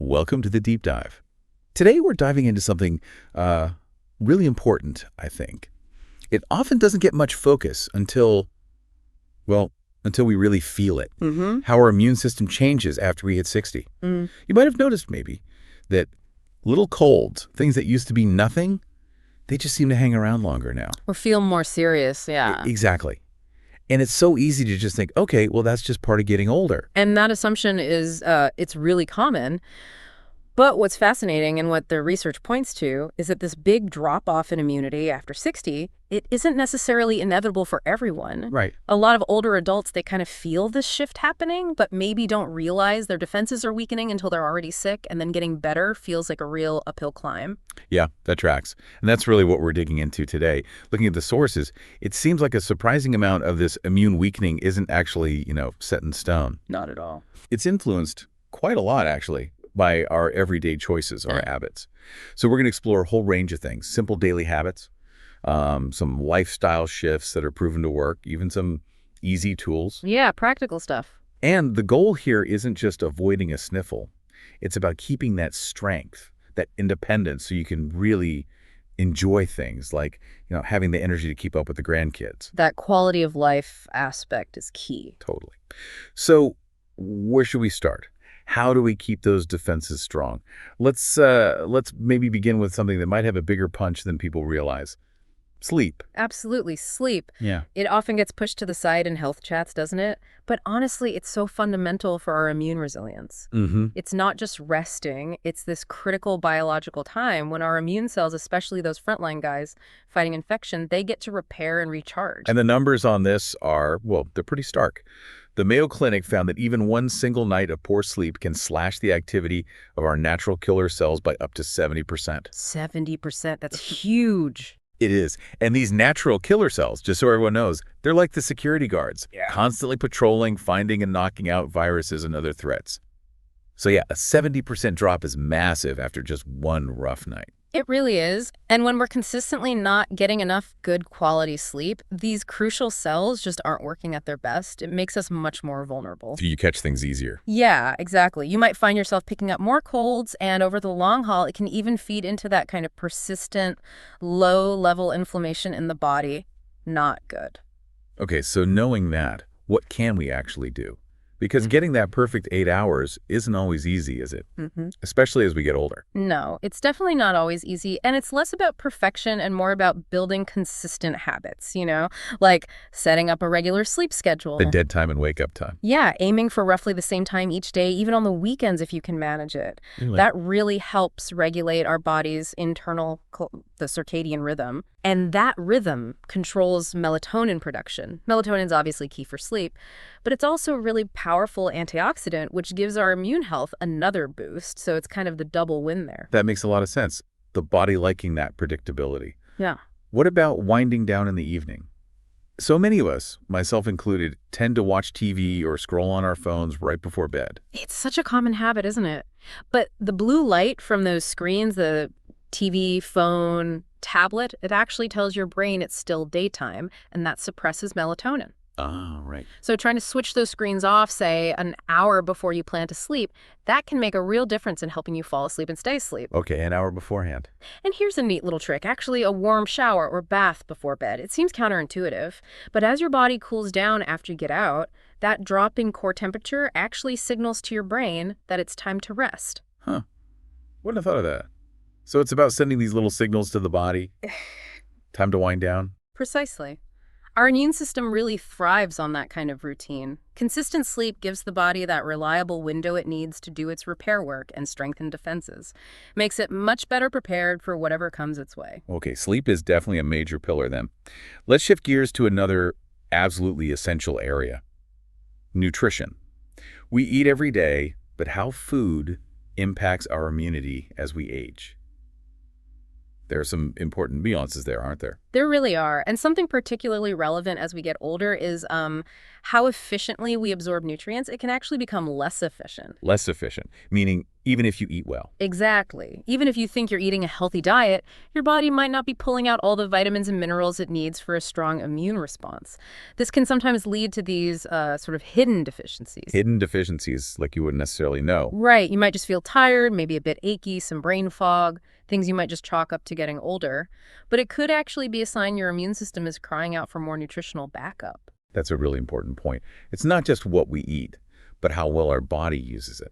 Welcome to the Deep Dive. Today we're diving into something really important, I think. It often doesn't get much focus until we really feel it. How our immune system changes after we hit 60. You might have noticed maybe that little colds, things that used to be nothing, they just seem to hang around longer now. Or feel more serious, yeah. Exactly. And it's so easy to just think, okay, well, that's just part of getting older. And that assumption is, it's really common. But what's fascinating and what the research points to is that this big drop-off in immunity after 60, it isn't necessarily inevitable for everyone. Right. A lot of older adults, they kind of feel this shift happening, but maybe don't realize their defenses are weakening until they're already sick, and then getting better feels like a real uphill climb. Yeah, that tracks. And that's really what we're digging into today. Looking at the sources, it seems like a surprising amount of this immune weakening isn't actually, set in stone. Not at all. It's influenced quite a lot, actually, by our everyday choices, our habits. So we're going to explore a whole range of things, simple daily habits, some lifestyle shifts that are proven to work, even some easy tools. Yeah, practical stuff. And the goal here isn't just avoiding a sniffle. It's about keeping that strength, that independence, so you can really enjoy things like, having the energy to keep up with the grandkids. That quality of life aspect is key. Totally. So where should we start? How do we keep those defenses strong? Let's maybe begin with something that might have a bigger punch than people realize. Sleep. Absolutely. Sleep. Yeah. It often gets pushed to the side in health chats, doesn't it? But honestly, it's so fundamental for our immune resilience. It's not just resting. It's this critical biological time when our immune cells, especially those frontline guys fighting infection, they get to repair and recharge. And the numbers on this are, they're pretty stark. The Mayo Clinic found that even one single night of poor sleep can slash the activity of our natural killer cells by up to 70%. 70%, that's huge. It is. And these natural killer cells, just so everyone knows, they're like the security guards, constantly patrolling, finding and knocking out viruses and other threats. So yeah, a 70% drop is massive after just one rough night. It really is. And when we're consistently not getting enough good quality sleep, these crucial cells just aren't working at their best. It makes us much more vulnerable. So you catch things easier. Yeah, exactly. You might find yourself picking up more colds, and over the long haul, it can even feed into that kind of persistent, low-level inflammation in the body. Not good. Okay, so knowing that, what can we actually do? Because getting that perfect 8 hours isn't always easy, is it? Especially as we get older. No, it's definitely not always easy. And it's less about perfection and more about building consistent habits, like setting up a regular sleep schedule. The dead time and wake up time. Yeah, aiming for roughly the same time each day, even on the weekends if you can manage it. Really? That really helps regulate our body's internal, the circadian rhythm. And that rhythm controls melatonin production. Melatonin's obviously key for sleep, but it's also a really powerful antioxidant, which gives our immune health another boost. So it's kind of the double win there. That makes a lot of sense. The body liking that predictability. Yeah. What about winding down in the evening? So many of us, myself included, tend to watch TV or scroll on our phones right before bed. It's such a common habit, isn't it? But the blue light from those screens, the TV, phone, tablet, it actually tells your brain it's still daytime, and that suppresses melatonin. Ah, right. So trying to switch those screens off, say, an hour before you plan to sleep, that can make a real difference in helping you fall asleep and stay asleep. Okay, an hour beforehand. And here's a neat little trick, actually a warm shower or bath before bed. It seems counterintuitive, but as your body cools down after you get out, that drop in core temperature actually signals to your brain that it's time to rest. Huh. Wouldn't have thought of that. So it's about sending these little signals to the body. Time to wind down. Precisely. Our immune system really thrives on that kind of routine. Consistent sleep gives the body that reliable window it needs to do its repair work and strengthen defenses. Makes it much better prepared for whatever comes its way. Okay, sleep is definitely a major pillar then. Let's shift gears to another absolutely essential area. Nutrition. We eat every day, but how food impacts our immunity as we age. There are some important nuances there, aren't there? There really are. And something particularly relevant as we get older is how efficiently we absorb nutrients. It can actually become less efficient. Less efficient, meaning even if you eat well. Exactly. Even if you think you're eating a healthy diet, your body might not be pulling out all the vitamins and minerals it needs for a strong immune response. This can sometimes lead to these sort of hidden deficiencies. Hidden deficiencies like you wouldn't necessarily know. Right. You might just feel tired, maybe a bit achy, some brain fog, things you might just chalk up to getting older. But it could actually be a sign your immune system is crying out for more nutritional backup. That's a really important point. It's not just what we eat, but how well our body uses it.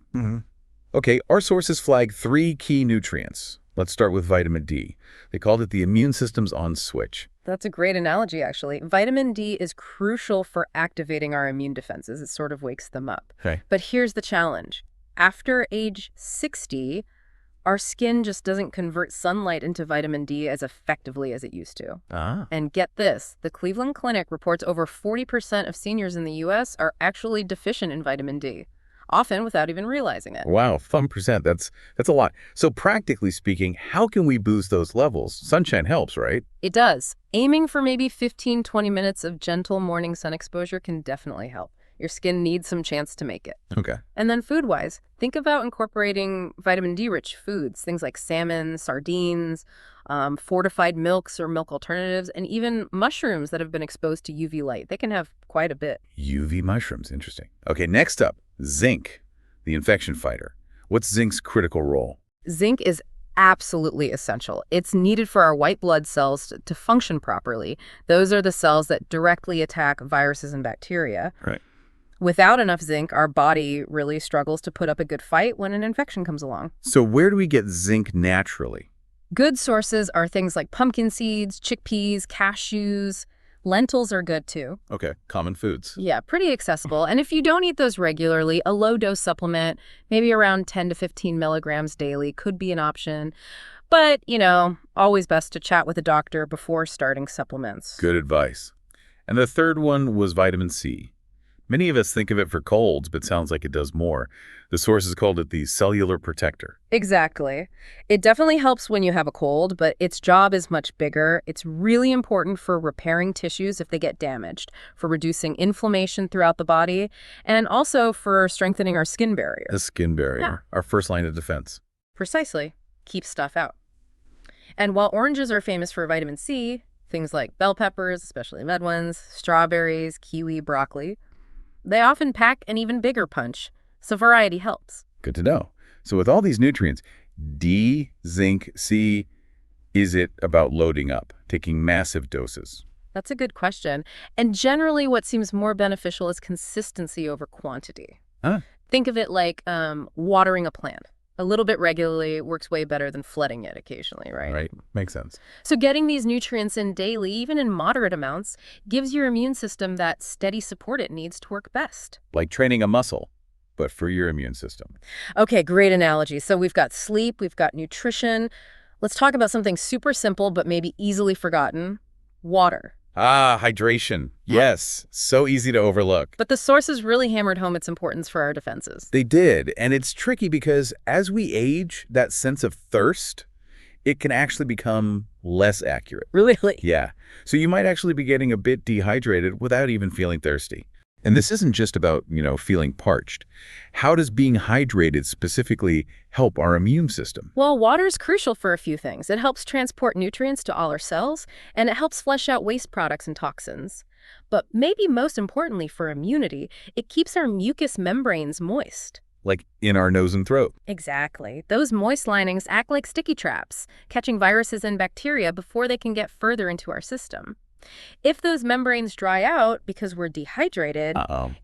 Okay, our sources flag 3 key nutrients. Let's start with vitamin D. They called it the immune system's on switch. That's a great analogy, actually. Vitamin D is crucial for activating our immune defenses. It sort of wakes them up. Okay. But here's the challenge. After age 60, our skin just doesn't convert sunlight into vitamin D as effectively as it used to. And get this, the Cleveland Clinic reports over 40% of seniors in the U.S. are actually deficient in vitamin D, often without even realizing it. Wow, 1%. That's a lot. So practically speaking, how can we boost those levels? Sunshine helps, right? It does. Aiming for maybe 15-20 minutes of gentle morning sun exposure can definitely help. Your skin needs some chance to make it. Okay. And then food-wise, think about incorporating vitamin D-rich foods, things like salmon, sardines, fortified milks or milk alternatives, and even mushrooms that have been exposed to UV light. They can have quite a bit. UV mushrooms, interesting. Okay, next up, zinc, the infection fighter. What's zinc's critical role? Zinc is absolutely essential. It's needed for our white blood cells to function properly. Those are the cells that directly attack viruses and bacteria. Right. Without enough zinc, our body really struggles to put up a good fight when an infection comes along. So where do we get zinc naturally? Good sources are things like pumpkin seeds, chickpeas, cashews. Lentils are good too. Okay, common foods. Yeah, pretty accessible. And if you don't eat those regularly, a low-dose supplement, maybe around 10 to 15 milligrams daily, could be an option. But, always best to chat with a doctor before starting supplements. Good advice. And the third one was vitamin C. Many of us think of it for colds, but sounds like it does more. The sources called it the cellular protector. Exactly. It definitely helps when you have a cold, but its job is much bigger. It's really important for repairing tissues if they get damaged, for reducing inflammation throughout the body, and also for strengthening our skin barrier. The skin barrier, Yeah. our first line of defense. Precisely. Keep stuff out. And while oranges are famous for vitamin C, things like bell peppers, especially red ones, strawberries, kiwi, broccoli, they often pack an even bigger punch, so variety helps. Good to know. So with all these nutrients, D, zinc, C, is it about loading up, taking massive doses? That's a good question. And generally what seems more beneficial is consistency over quantity. Think of it like watering a plant. A little bit regularly works way better than flooding it occasionally, right? Right. Makes sense. So getting these nutrients in daily, even in moderate amounts, gives your immune system that steady support it needs to work best. Like training a muscle, but for your immune system. Okay, great analogy. So we've got sleep, we've got nutrition. Let's talk about something super simple but maybe easily forgotten: water. Hydration. Yes. So easy to overlook. But the sources really hammered home its importance for our defenses. They did. And it's tricky because as we age, that sense of thirst, it can actually become less accurate. Really? Yeah. So you might actually be getting a bit dehydrated without even feeling thirsty. And this isn't just about, feeling parched. How does being hydrated specifically help our immune system? Well, water is crucial for a few things. It helps transport nutrients to all our cells, and it helps flush out waste products and toxins. But maybe most importantly for immunity, it keeps our mucous membranes moist. Like in our nose and throat. Exactly. Those moist linings act like sticky traps, catching viruses and bacteria before they can get further into our system. If those membranes dry out because we're dehydrated,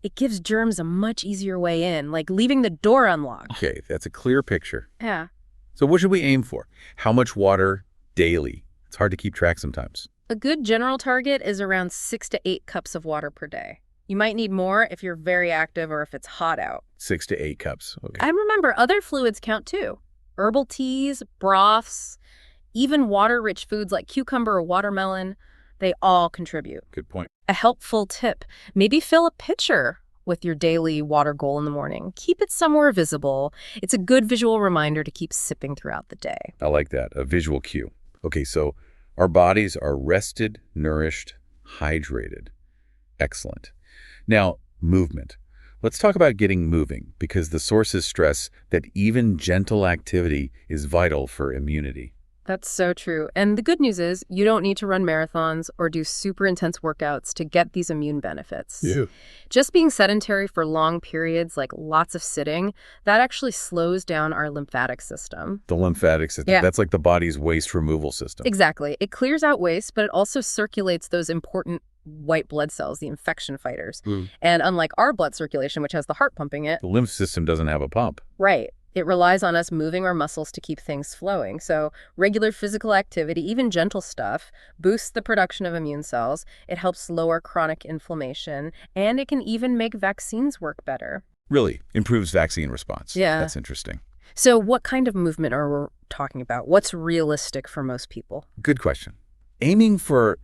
it gives germs a much easier way in, like leaving the door unlocked. Okay, that's a clear picture. Yeah. So what should we aim for? How much water daily? It's hard to keep track sometimes. A good general target is around 6 to 8 cups of water per day. You might need more if you're very active or if it's hot out. 6 to 8 cups. Okay. And remember, other fluids count too. Herbal teas, broths, even water-rich foods like cucumber or watermelon, they all contribute. Good point. A helpful tip, maybe fill a pitcher with your daily water goal in the morning. Keep it somewhere visible. It's a good visual reminder to keep sipping throughout the day. I like that, a visual cue. Okay, so our bodies are rested, nourished, hydrated. Excellent. Now, movement. Let's talk about getting moving, because the sources stress that even gentle activity is vital for immunity. That's so true. And the good news is you don't need to run marathons or do super intense workouts to get these immune benefits. Yeah. Just being sedentary for long periods, like lots of sitting, that actually slows down our lymphatic system. The lymphatic system, Yeah. that's like the body's waste removal system. Exactly. It clears out waste, but it also circulates those important white blood cells, the infection fighters. And unlike our blood circulation, which has the heart pumping it, The lymph system doesn't have a pump. right, it relies on us moving our muscles to keep things flowing. So regular physical activity, even gentle stuff, boosts the production of immune cells. It helps lower chronic inflammation, and it can even make vaccines work better. Really improves vaccine response. Yeah. That's interesting. So what kind of movement are we talking about? What's realistic for most people? Good question. Aiming for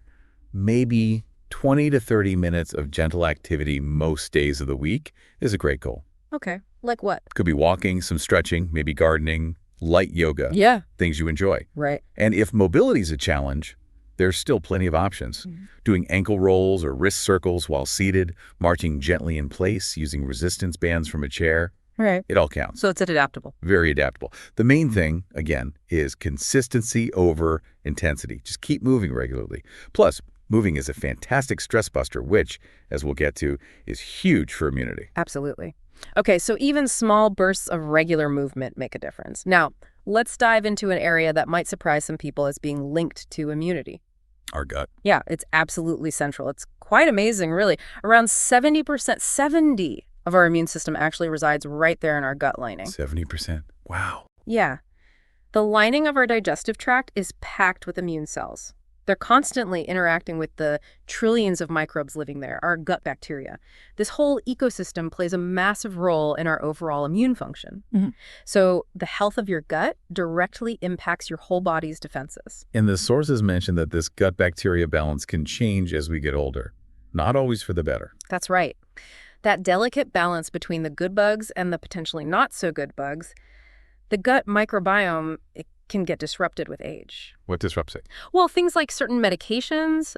maybe 20 to 30 minutes of gentle activity most days of the week is a great goal. Okay. Like what? Could be walking, some stretching, maybe gardening, light yoga, Yeah. things you enjoy. Right. And if mobility is a challenge, there's still plenty of options. Doing ankle rolls or wrist circles while seated, marching gently in place, using resistance bands from a chair, Right. it all counts. So it's adaptable. Very adaptable. The main thing, again, is consistency over intensity. Just keep moving regularly. Plus, moving is a fantastic stress buster, which, as we'll get to, is huge for immunity. Absolutely. Okay, so even small bursts of regular movement make a difference. Now, let's dive into an area that might surprise some people as being linked to immunity. Our gut. Yeah, it's absolutely central. It's quite amazing, really. Around 70% of our immune system actually resides right there in our gut lining. 70%. Wow. Yeah. The lining of our digestive tract is packed with immune cells. They're constantly interacting with the trillions of microbes living there, our gut bacteria. This whole ecosystem plays a massive role in our overall immune function. So the health of your gut directly impacts your whole body's defenses. And the sources mention that this gut bacteria balance can change as we get older. Not always for the better. That's right. That delicate balance between the good bugs and the potentially not so good bugs, the gut microbiome, it can get disrupted with age. What disrupts it? Well, things like certain medications,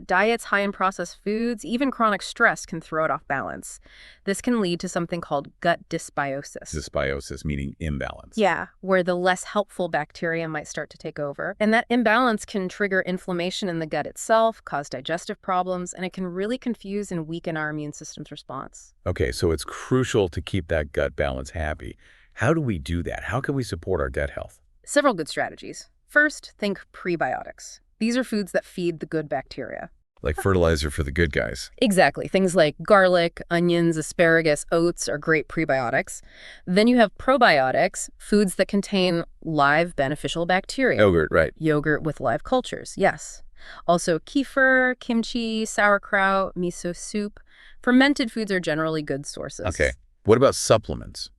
diets high in processed foods, even chronic stress can throw it off balance. This can lead to something called gut dysbiosis. Dysbiosis, meaning imbalance. Yeah, where the less helpful bacteria might start to take over. And that imbalance can trigger inflammation in the gut itself, cause digestive problems, and it can really confuse and weaken our immune system's response. Okay, so it's crucial to keep that gut balance happy. How do we do that? How can we support our gut health? Several good strategies. First, think prebiotics. These are foods that feed the good bacteria. Like fertilizer for the good guys. Exactly. Things like garlic, onions, asparagus, oats are great prebiotics. Then you have probiotics, foods that contain live beneficial bacteria. Yogurt, right. Yogurt with live cultures, yes. Also kefir, kimchi, sauerkraut, miso soup. Fermented foods are generally good sources. Okay. What about supplements?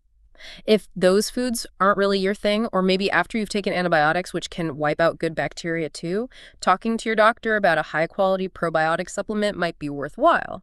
If those foods aren't really your thing, or maybe after you've taken antibiotics, which can wipe out good bacteria too, talking to your doctor about a high-quality probiotic supplement might be worthwhile.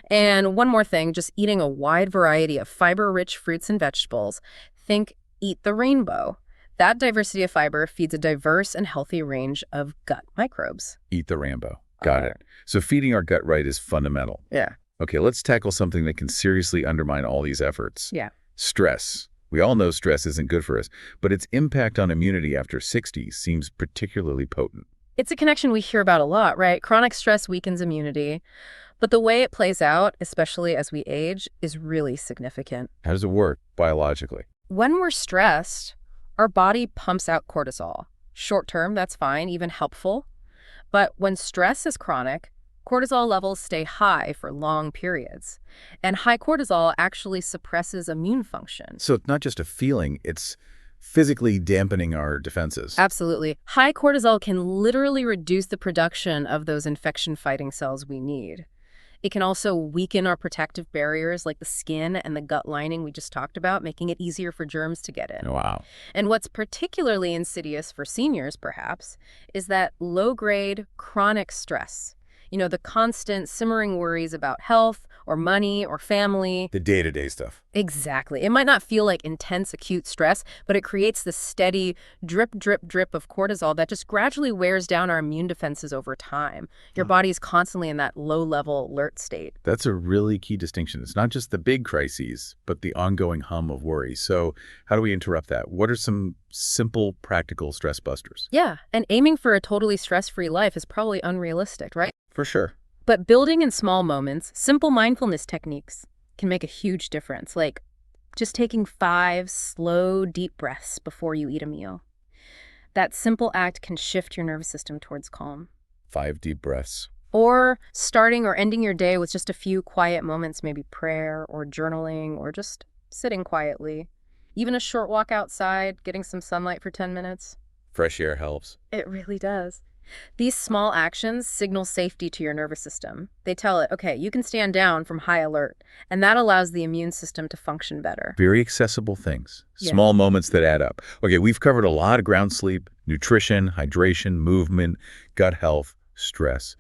And one more thing, just eating a wide variety of fiber-rich fruits and vegetables. Think eat the rainbow. That diversity of fiber feeds a diverse and healthy range of gut microbes. Eat the Rambo. Got it. So feeding our gut right is fundamental. Yeah. Okay, let's tackle something that can seriously undermine all these efforts. Yeah. Stress. We all know stress isn't good for us, but its impact on immunity after 60 seems particularly potent. It's a connection we hear about a lot, right? Chronic stress weakens immunity. But the way it plays out, especially as we age, is really significant. How does it work biologically? When we're stressed, our body pumps out cortisol. Short term, that's fine, even helpful. But when stress is chronic, cortisol levels stay high for long periods. And high cortisol actually suppresses immune function. So it's not just a feeling, it's physically dampening our defenses. Absolutely. High cortisol can literally reduce the production of those infection-fighting cells we need. It can also weaken our protective barriers like the skin and the gut lining we just talked about, making it easier for germs to get in. Wow. And what's particularly insidious for seniors, perhaps, is that low-grade chronic stress. You know, the constant simmering worries about health or money or family. The day-to-day stuff. Exactly. It might not feel like intense, acute stress, but it creates this steady drip, drip, drip of cortisol that just gradually wears down our immune defenses over time. Your body's constantly in that low-level alert state. That's a really key distinction. It's not just the big crises, but the ongoing hum of worry. So how do we interrupt that? What are some simple, practical stress busters? Yeah, and aiming for a totally stress-free life is probably unrealistic, right? For sure. But building in small moments, simple mindfulness techniques can make a huge difference, like just taking 5 slow, deep breaths before you eat a meal. That simple act can shift your nervous system towards calm. 5 deep breaths. Or starting or ending your day with just a few quiet moments, maybe prayer or journaling or just sitting quietly. Even a short walk outside, getting some sunlight for 10 minutes. Fresh air helps. It really does. These small actions signal safety to your nervous system. They tell it, okay, you can stand down from high alert, and that allows the immune system to function better. Very accessible things. Yeah. Small moments that add up. Okay, we've covered a lot of ground: sleep, nutrition, hydration, movement, gut health, stress.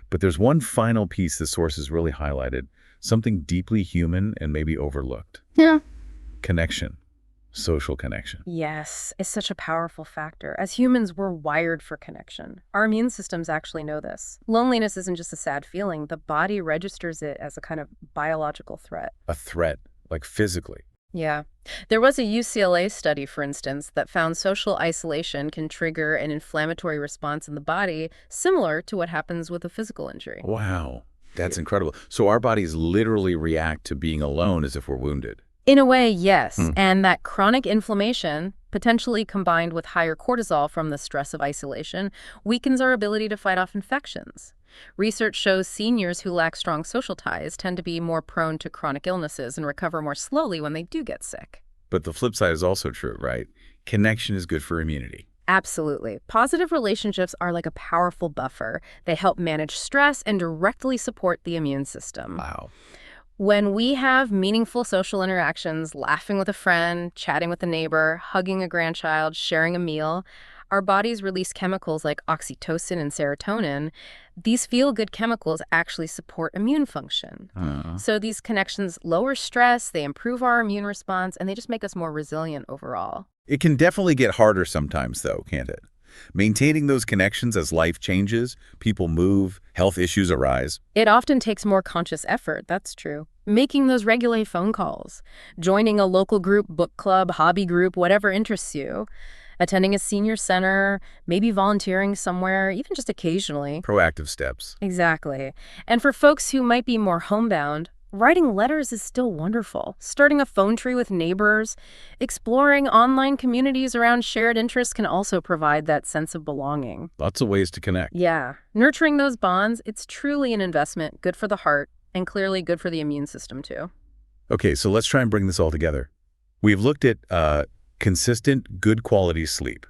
But there's one final piece the sources really highlighted, something deeply human and maybe overlooked. Yeah. Connection. Social connection. Yes, it's such a powerful factor. As humans, we're wired for connection. Our immune systems actually know this. Loneliness isn't just a sad feeling. The body registers it as a kind of biological threat. A threat, like physically. Yeah. There was a UCLA study, for instance, that found social isolation can trigger an inflammatory response in the body similar to what happens with a physical injury. Wow, that's incredible. So our bodies literally react to being alone as if we're wounded. In a way, yes. And that chronic inflammation, potentially combined with higher cortisol from the stress of isolation, weakens our ability to fight off infections. Research shows seniors who lack strong social ties tend to be more prone to chronic illnesses and recover more slowly when they do get sick. But the flip side is also true, right? Connection is good for immunity. Absolutely. Positive relationships are like a powerful buffer. They help manage stress and directly support the immune system. Wow. When we have meaningful social interactions, laughing with a friend, chatting with a neighbor, hugging a grandchild, sharing a meal, our bodies release chemicals like oxytocin and serotonin. These feel-good chemicals actually support immune function. So these connections lower stress, they improve our immune response, and they just make us more resilient overall. It can definitely get harder sometimes, though, can't it? Maintaining those connections as life changes, people move, health issues arise. It often takes more conscious effort, that's true. Making those regular phone calls, joining a local group, book club, hobby group, whatever interests you, attending a senior center, maybe volunteering somewhere, even just occasionally. Proactive steps. Exactly. And for folks who might be more homebound, writing letters is still wonderful. Starting a phone tree with neighbors, exploring online communities around shared interests can also provide that sense of belonging. Lots of ways to connect. Yeah. Nurturing those bonds, it's truly an investment, good for the heart, and clearly good for the immune system too. Okay, so let's try and bring this all together. We've looked at consistent, good quality sleep,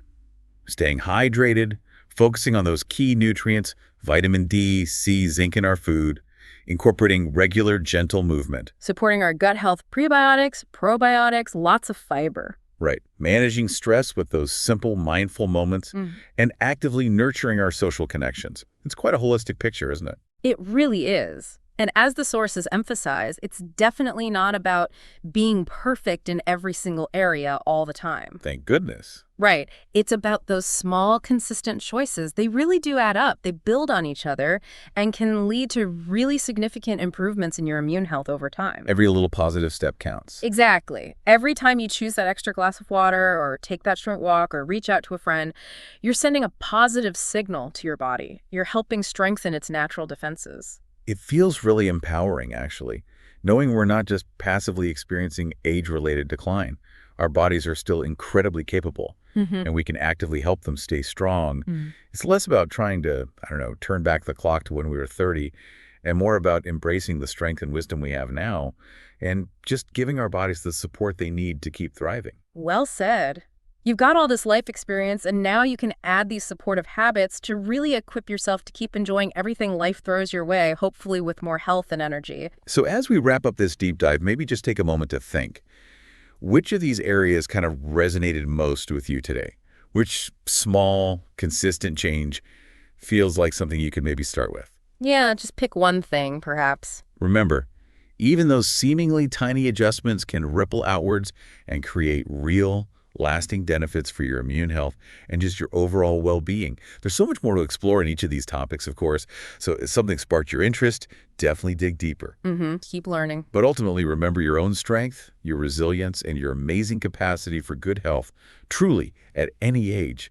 staying hydrated, focusing on those key nutrients, vitamin D, C, zinc in our food, incorporating regular, gentle movement. Supporting our gut health, prebiotics, probiotics, lots of fiber. Right. Managing stress with those simple, mindful moments and actively nurturing our social connections. It's quite a holistic picture, isn't it? It really is. And as the sources emphasize, it's definitely not about being perfect in every single area all the time. Thank goodness. Right. It's about those small, consistent choices. They really do add up. They build on each other and can lead to really significant improvements in your immune health over time. Every little positive step counts. Exactly. Every time you choose that extra glass of water or take that short walk or reach out to a friend, you're sending a positive signal to your body. You're helping strengthen its natural defenses. It feels really empowering, actually, knowing we're not just passively experiencing age-related decline. Our bodies are still incredibly capable, and we can actively help them stay strong. It's less about trying to, turn back the clock to when we were 30, and more about embracing the strength and wisdom we have now, and just giving our bodies the support they need to keep thriving. Well said. You've got all this life experience, and now you can add these supportive habits to really equip yourself to keep enjoying everything life throws your way, hopefully with more health and energy. So as we wrap up this deep dive, maybe just take a moment to think. Which of these areas kind of resonated most with you today? Which small, consistent change feels like something you could maybe start with? Yeah, just pick one thing, perhaps. Remember, Even those seemingly tiny adjustments can ripple outwards and create real, lasting benefits for your immune health and just your overall well-being. There's so much more to explore in each of these topics, of course, so if something sparked your interest, definitely dig deeper. Keep learning. But ultimately, remember your own strength, your resilience, and your amazing capacity for good health, truly, at any age.